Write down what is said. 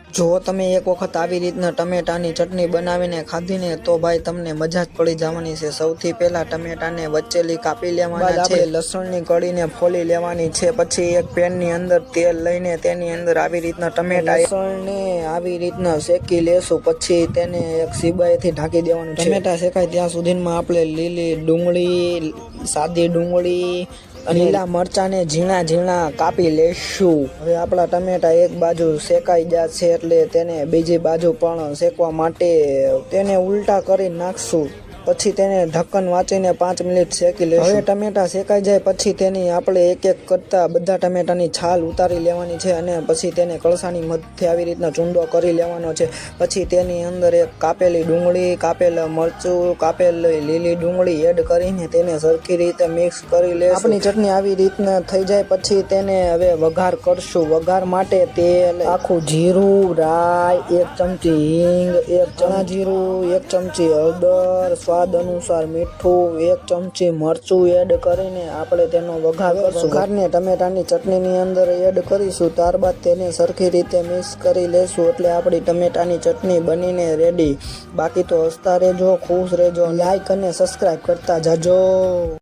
જો તમે એક વખત આવી રીતના ટમેટાની ચટણી બનાવીને ખાધીને તો ભાઈ તમને મજા જ પડી જવાની છે। સૌથી પહેલા ટમેટાને વચ્ચેલી કાપી લેવાના છે। લસણની કળીને ફોલી લેવાની છે। પછી એક પેનની અંદર તેલ લઈને તેની અંદર આવી રીતના ટમેટા લસણને આવી રીતના શેકી લેશું। પછી તેને એક સીબાઈથી ઢાંકી દેવાનું છે। ટમેટા શેકાય ત્યાં સુધીમાં આપણે લીલી ડુંગળી, સાદી ડુંગળી અને લીલા મરચાંને ઝીણા ઝીણા કાપી લેશું। હવે આપણા ટમેટા એક બાજુ શેકાઈ ગયા છે એટલે તેને બીજી બાજુ પણ શેકવા માટે તેને ઉલટા કરી નાખશું। પછી તેને ઢક્કન વાંચીને 5 મિનિટ શેકી લેશું। હવે ટમેટા શેકાઈ જાય પછી તેની આપણે એક એક કરતા બધા ટમેટાની છાલ ઉતારી લેવાની છે અને પછી તેને કળસાની મદદથી આવી રીતના ચૂંદો કરી લેવાનો છે। પછી તેની અંદર એક કાપેલી ડુંગળી, કાપેલા મરચું, કાપેલી લીલી ડુંગળી એડ કરીને તેને સરખી રીતે મિક્સ કરી લેશું। આપણી ચટણી આવી રીતના થઈ જાય પછી તેને હવે વઘાર કરશું। વઘાર માટે તેલ, આખું જીરું, રાઈ, 1 ચમચી હિંગ, 1 ચણા જીરું, 1 ચમચી હળદર, સ્વાદ અનુસાર મીઠું, 1 ચમચી મરચું એડ કરીને આપણે તેનો વઘાર કરશું। વઘારને ટમેટાની ચટણીની અંદર એડ કરીશું। ત્યારબાદ તેને સરખી રીતે મિક્સ કરી લેશું એટલે આપણી ટમેટાની ચટણી બનીને રેડી। બાકી તો હસતા રહેજો, ખુશ રહેજો, લાઈક અને સબસ્ક્રાઈબ કરતા જાજો।